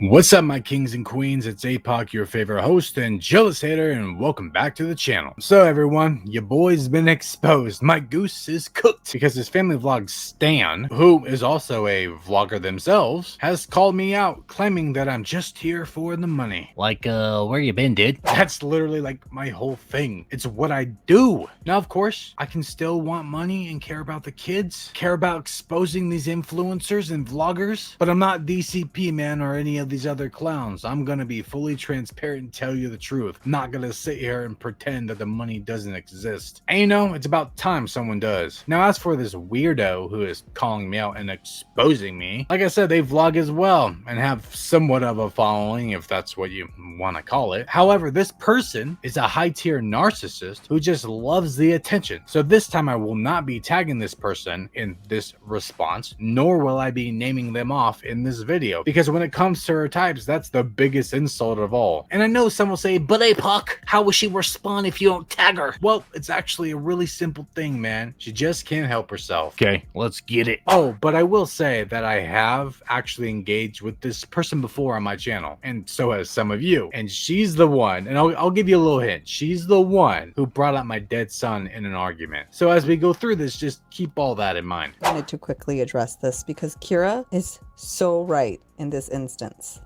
What's up, my kings and queens? It's Apoc, your favorite host and jealous hater, and welcome back to the channel. So everyone, your boy's been exposed. My goose is cooked because his family vlog Stan, who is also a vlogger themselves, has called me out claiming that I'm just here for the money. Like, where you been, dude? That's literally like my whole thing. It's what I do. Now, of course, I can still want money and care about the kids, care about exposing these influencers and vloggers, but I'm not DCP, man, or any of these other clowns. I'm gonna be fully transparent and tell you the truth. I'm not gonna sit here and pretend that the money doesn't exist. And you know, it's about time someone does. Now, as for this weirdo who is calling me out and exposing me, like I said, they vlog as well and have somewhat of a following, if that's what you want to call it. However, this person is a high-tier narcissist who just loves the attention. So this time I will not be tagging this person in this response, nor will I be naming them off in this video, because when it comes to her types, that's the biggest insult of all. And I know some will say, but Apoc, how will she respond if you don't tag her? Well, it's actually a really simple thing, man. She just can't help herself. Okay, let's get it. Oh, but I will say that I have actually engaged with this person before on my channel, and so has some of you. And she's the one, and I'll give you a little hint. She's the one who brought up my dead son in an argument. So as we go through this, just keep all that in mind. I wanted to quickly address this because Kyra is so right in this instance.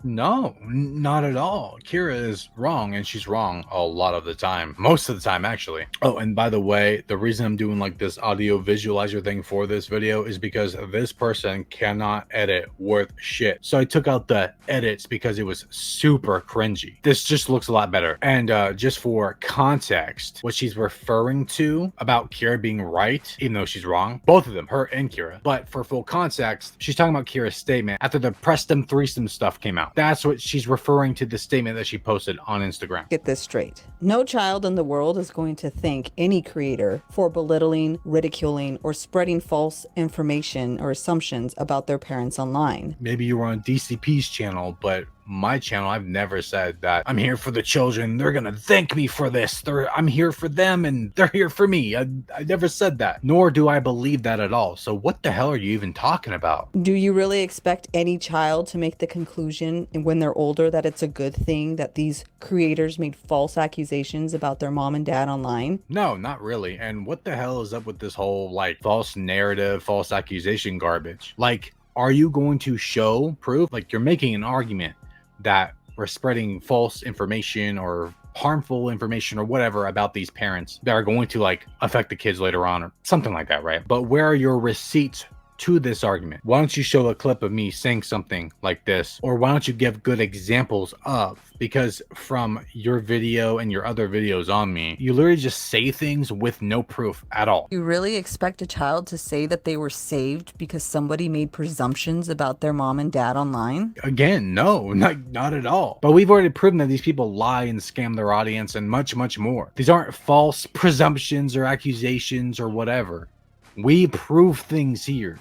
No, not at all. Kyra is wrong, and she's wrong a lot of the time. Most of the time, actually. Oh, and by the way, the reason I'm doing like this audio visualizer thing for this video is because this person cannot edit worth shit. So I took out the edits because it was super cringy. This just looks a lot better. And just for context, what she's referring to about Kyra being right, even though she's wrong, both of them, her and Kyra. But for full context, she's talking about Kyra's statement after the Preston threesome stuff came out. That's what she's referring to, the statement that she posted on Instagram. Get this straight. No child in the world is going to thank any creator for belittling, ridiculing, or spreading false information or assumptions about their parents online. Maybe you were on DCP's channel, but my channel, I've never said that I'm here for the children, they're gonna thank me for this, I'm here for them and they're here for me. I never said that, nor do I believe that at all. So what the hell are you even talking about? Do you really expect any child to make the conclusion when they're older that it's a good thing that these creators made false accusations about their mom and dad online? No, not really. And what the hell is up with this whole like false narrative, false accusation garbage? Like, are you going to show proof? Like, you're making an argument that we're spreading false information or harmful information or whatever about these parents that are going to like affect the kids later on or something like that, right? But where are your receipts to this argument? Why don't you show a clip of me saying something like this? Or why don't you give good examples of? Because from your video and your other videos on me, you literally just say things with no proof at all. You really expect a child to say that they were saved because somebody made presumptions about their mom and dad online? Again, no, not at all. But we've already proven that these people lie and scam their audience and much, much more. These aren't false presumptions or accusations or whatever. We prove things here.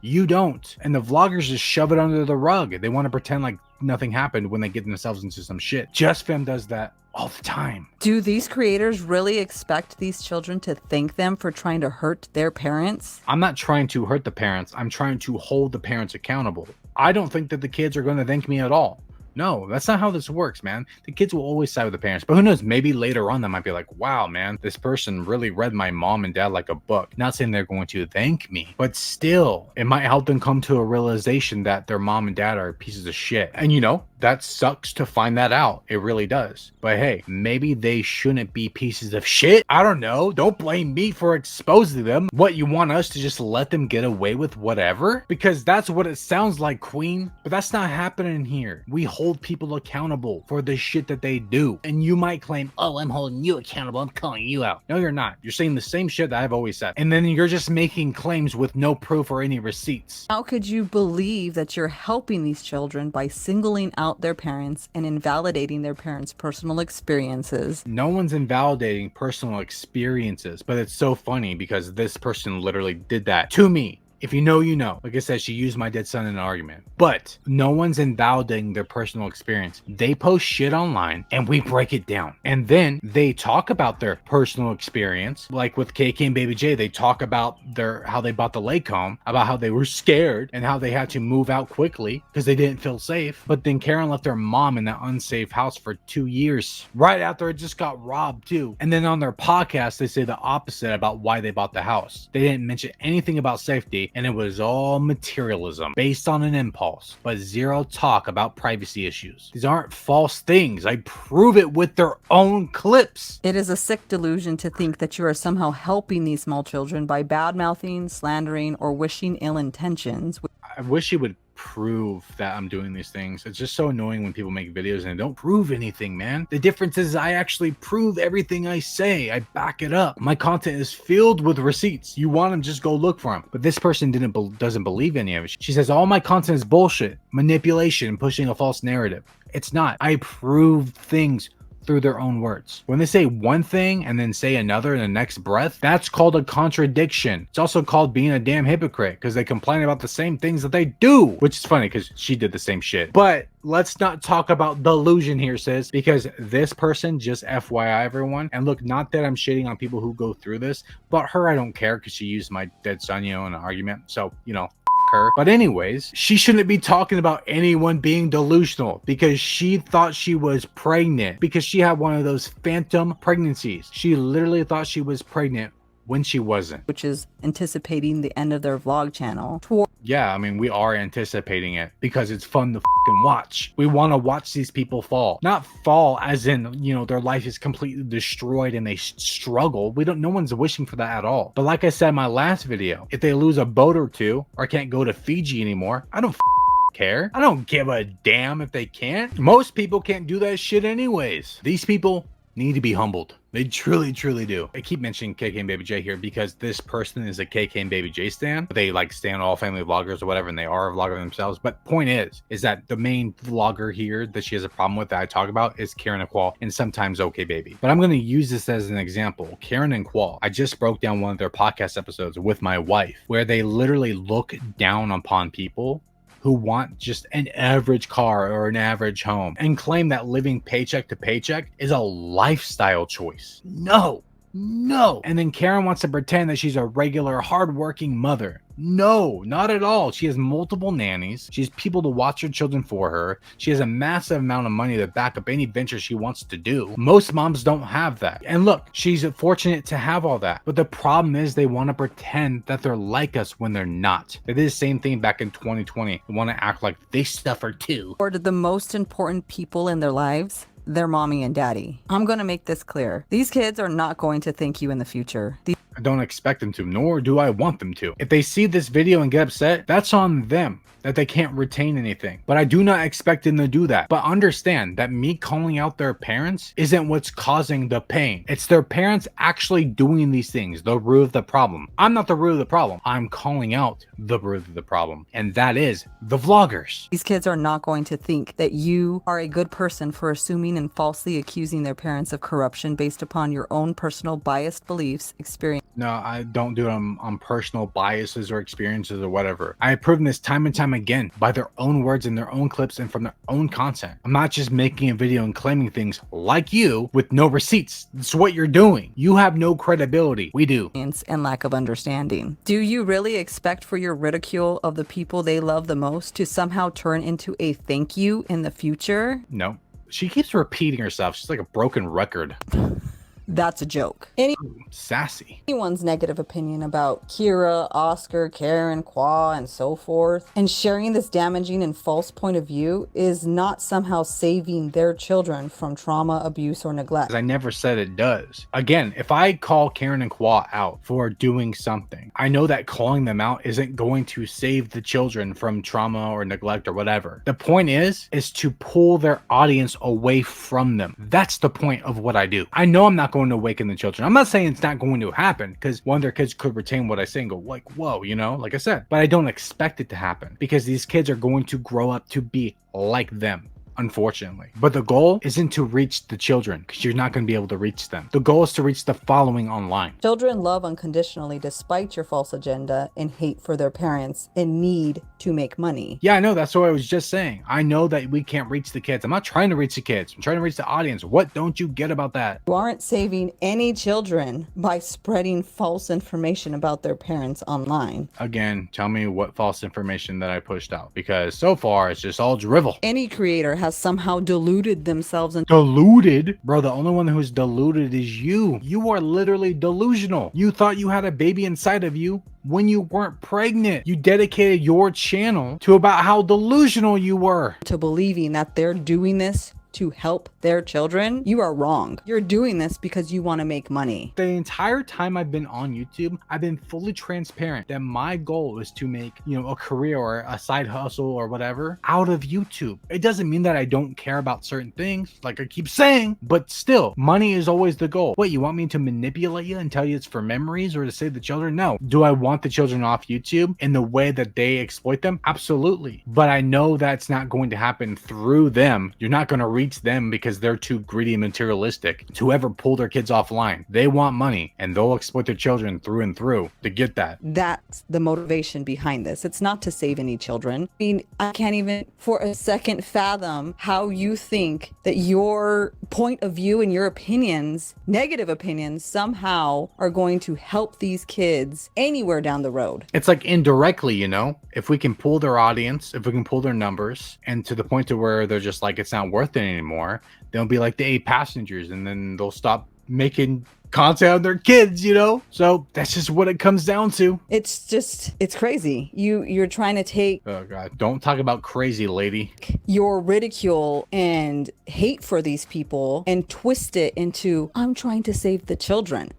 You don't. And the vloggers just shove it under the rug. They want to pretend like nothing happened when they get themselves into some shit. JustFam does that all the time. Do these creators really expect these children to thank them for trying to hurt their parents? I'm not trying to hurt the parents. I'm trying to hold the parents accountable. I don't think that the kids are going to thank me at all. No, that's not how this works, man. The kids will always side with the parents. But who knows, maybe later on they might be like, wow, man, this person really read my mom and dad like a book. Not saying they're going to thank me, but still, it might help them come to a realization that their mom and dad are pieces of shit. And you know, that sucks to find that out. It really does. But hey, maybe they shouldn't be pieces of shit. I don't know. Don't blame me for exposing them. What, you want us to just let them get away with whatever? Because that's what it sounds like, Queen. But that's not happening here. We hold people accountable for the shit that they do. And you might claim, oh, I'm holding you accountable, I'm calling you out. No, you're not. You're saying the same shit that I've always said. And then you're just making claims with no proof or any receipts. How could you believe that you're helping these children by singling out their parents and invalidating their parents' personal experiences? No one's invalidating personal experiences, but it's so funny because this person literally did that to me If you know, you know. Like I said, she used my dead son in an argument. But no one's invalidating their personal experience. They post shit online and we break it down. And then they talk about their personal experience. Like with kkandbabyj, they talk about how they bought the lake home, about how they were scared and how they had to move out quickly because they didn't feel safe. But then Karen left her mom in that unsafe house for 2 years, right after it just got robbed too. And then on their podcast, they say the opposite about why they bought the house. They didn't mention anything about safety, and it was all materialism based on an impulse, but zero talk about privacy issues. These aren't false things. I prove it with their own clips. It is a sick delusion to think that you are somehow helping these small children by bad-mouthing, slandering, or wishing ill intentions. I wish he would prove that I'm doing these things. It's just so annoying when people make videos and they don't prove anything, man. The difference is I actually prove everything I say. I back it up. My content is filled with receipts. You want them, just go look for them. But this person doesn't believe any of it. She says all my content is bullshit, manipulation, pushing a false narrative. It's not. I prove things through their own words. When they say one thing and then say another in the next breath, that's called a contradiction. It's also called being a damn hypocrite because they complain about the same things that they do, which is funny because she did the same shit. But let's not talk about delusion here, sis, because this person, just FYI everyone, and look, not that I'm shitting on people who go through this, but her I don't care because she used my dead son, in an argument. So, her. But anyways, she shouldn't be talking about anyone being delusional because she thought she was pregnant because she had one of those phantom pregnancies. She literally thought she was pregnant when she wasn't. Which is anticipating the end of their vlog channel. Yeah, I mean, we are anticipating it because it's fun to fucking watch. We want to watch these people fall. Not fall as in, their life is completely destroyed and they struggle. No one's wishing for that at all. But like I said in my last video, if they lose a boat or two or can't go to Fiji anymore, I don't care. I don't give a damn if they can't. Most people can't do that shit anyways. These people need to be humbled. They truly, truly do. I keep mentioning kkandbabyj here because this person is a kkandbabyj stan. They stan all family vloggers or whatever, and they are a vlogger themselves. But point is that the main vlogger here that she has a problem with that I talk about is Kyra Keren and sometimes okbaby. But I'm going to use this as an example. Karen and Qual, I just broke down one of their podcast episodes with my wife where they literally look down upon people who want just an average car or an average home and claim that living paycheck to paycheck is a lifestyle choice. No. And then Karen wants to pretend that she's a regular hardworking mother. No, not at all. She has multiple nannies. She has people to watch her children for her. She has a massive amount of money to back up any venture she wants to do. Most moms don't have that. And look, she's fortunate to have all that. But the problem is they want to pretend that they're like us when they're not. They did the same thing back in 2020. They want to act like they suffer too. Or to the most important people in their lives, their mommy and daddy. I'm going to make this clear. These kids are not going to thank you in the future. I don't expect them to, nor do I want them to. If they see this video and get upset, that's on them, that they can't retain anything. But I do not expect them to do that. But understand that me calling out their parents isn't what's causing the pain. It's their parents actually doing these things, the root of the problem. I'm not the root of the problem. I'm calling out the root of the problem. And that is the vloggers. These kids are not going to think that you are a good person for assuming and falsely accusing their parents of corruption based upon your own personal biased beliefs, experience. No, I don't do it on personal biases or experiences or whatever. I have proven this time and time again by their own words and their own clips and from their own content. I'm not just making a video and claiming things like you with no receipts. That's what you're doing. You have no credibility. We do. And lack of understanding. Do you really expect for your ridicule of the people they love the most to somehow turn into a thank you in the future? No. She keeps repeating herself. She's like a broken record. That's a joke. Sassy. Anyone's negative opinion about Kyra, Oscar, Karen, Qua, and so forth, and sharing this damaging and false point of view is not somehow saving their children from trauma, abuse, or neglect. I never said it does. Again, if I call Karen and Qua out for doing something, I know that calling them out isn't going to save the children from trauma or neglect or whatever. The point is to pull their audience away from them. That's the point of what I do. I know I'm not going to awaken the children. I'm not saying it's not going to happen because one of their kids could retain what I say and go like, whoa, like I said, but I don't expect it to happen because these kids are going to grow up to be like them. unfortunately. But the goal isn't to reach the children, because you're not going to be able to reach them. The goal is to reach the following online. Children love unconditionally despite your false agenda and hate for their parents and need to make money. Yeah, I know. That's what I was just saying. I know that we can't reach the kids. I'm not trying to reach the kids. I'm trying to reach the audience. What don't you get about that? You aren't saving any children by spreading false information about their parents online. Again, tell me what false information that I pushed out, because so far it's just all drivel. Any creator has somehow deluded themselves and Deluded? Bro, the only one who's deluded is you. You are literally delusional. You thought you had a baby inside of you when you weren't pregnant. You dedicated your channel to about how delusional you were. to believing that they're doing this to help their children. You are wrong. You're doing this because you want to make money. The entire time I've been on YouTube, I've been fully transparent that my goal is to make, a career or a side hustle or whatever out of YouTube. It doesn't mean that I don't care about certain things, like I keep saying, but still, money is always the goal. What, you want me to manipulate you and tell you it's for memories or to save the children? No. Do I want the children off YouTube in the way that they exploit them? Absolutely. But I know that's not going to happen through them. You're not going to reach them because they're too greedy and materialistic to ever pull their kids offline. They want money and they'll exploit their children through and through to get that. That's the motivation behind this. It's not to save any children. I mean, I can't even for a second fathom how you think that your point of view and your opinions, negative opinions, somehow are going to help these kids anywhere down the road. It's like indirectly, if we can pull their audience, if we can pull their numbers, and to the point to where they're just like, it's not worth it anymore, they'll be like the 8 passengers, and then they'll stop making content on their kids, So that's just what it comes down to. It's crazy. You're trying to take, Oh God, don't talk about crazy, lady. your ridicule and hate for these people and twist it into, I'm trying to save the children.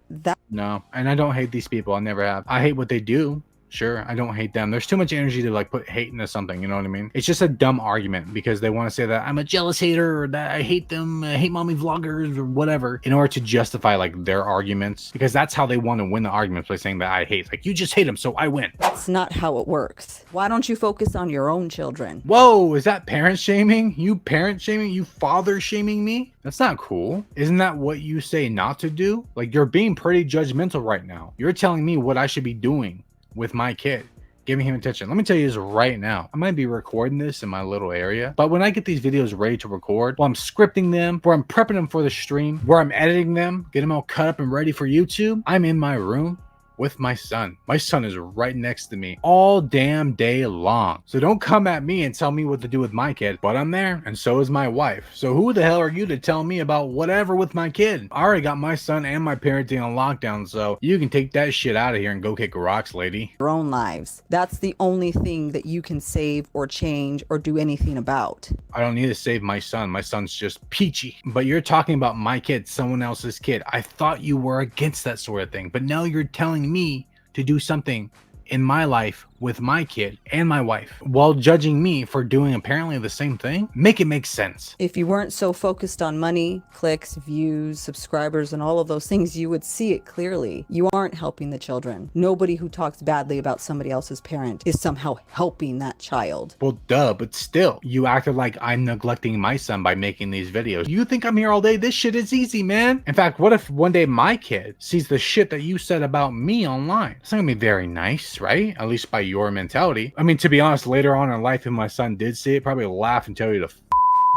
No, and I don't hate these people. I never have. I hate what they do. Sure, I don't hate them. There's too much energy to put hate into something, you know what I mean? It's just a dumb argument because they want to say that I'm a jealous hater or that I hate them, I hate mommy vloggers or whatever, in order to justify their arguments, because that's how they want to win the arguments, by saying that I hate. You just hate them, so I win. That's not how it works. Why don't you focus on your own children? Whoa, is that parent shaming? You parent shaming? You father shaming me? That's not cool. Isn't that what you say not to do? You're being pretty judgmental right now. You're telling me what I should be doing with my kid, giving him attention. Let me tell you this right now. I might be recording this in my little area, but when I get these videos ready to record, while I'm scripting them, where I'm prepping them for the stream, where I'm editing them, get them all cut up and ready for YouTube, I'm in my room with my son. My son is right next to me all damn day long. So don't come at me and tell me what to do with my kid, but I'm there, and so is my wife. So who the hell are you to tell me about whatever with my kid? I already got my son and my parenting on lockdown, so you can take that shit out of here and go kick rocks, lady. Your own lives. That's the only thing that you can save or change or do anything about. I don't need to save my son. My son's just peachy. But you're talking about my kid, someone else's kid. I thought you were against that sort of thing, but now you're telling me to do something in my life with my kid and my wife while judging me for doing apparently the same thing. Make it make sense. If you weren't so focused on money, clicks, views, subscribers, and all of those things, you would see it clearly. You aren't helping the children. Nobody who talks badly about somebody else's parent is somehow helping that child. Well, duh, but still, you acted like I'm neglecting my son by making these videos. You think I'm here all day? This shit is easy, man. In fact, what if one day my kid sees the shit that you said about me online? It's not gonna be very nice, right? At least by your mentality. I mean, to be honest, later on in life, if my son did see it, probably laugh and tell you to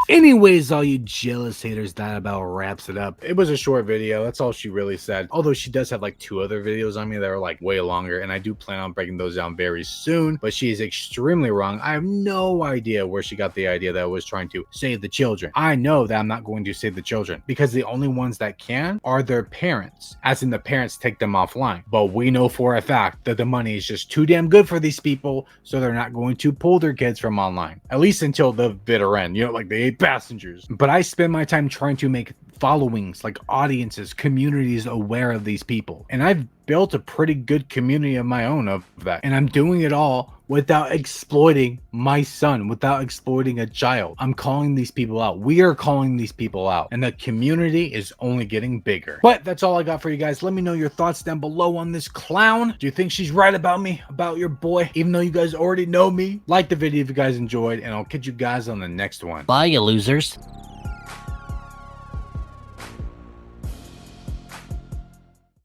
Anyways, all you jealous haters, that about wraps it up. It was a short video. That's all she really said. Although she does have 2 other videos on me that are way longer, and I do plan on breaking those down very soon. But she is extremely wrong. I have no idea where she got the idea that I was trying to save the children. I know that I'm not going to save the children because the only ones that can are their parents, as in the parents take them offline. But we know for a fact that the money is just too damn good for these people, so they're not going to pull their kids from online, at least until the bitter end, like the 8 passengers. But I spend my time trying to make followings, like audiences, communities aware of these people. And I've built a pretty good community of my own of that. And I'm doing it all without exploiting my son, without exploiting a child. I'm calling these people out. We are calling these people out. And the community is only getting bigger. But that's all I got for you guys. Let me know your thoughts down below on this clown. Do you think she's right about me, about your boy, even though you guys already know me? Like the video if you guys enjoyed, and I'll catch you guys on the next one. Bye, you losers.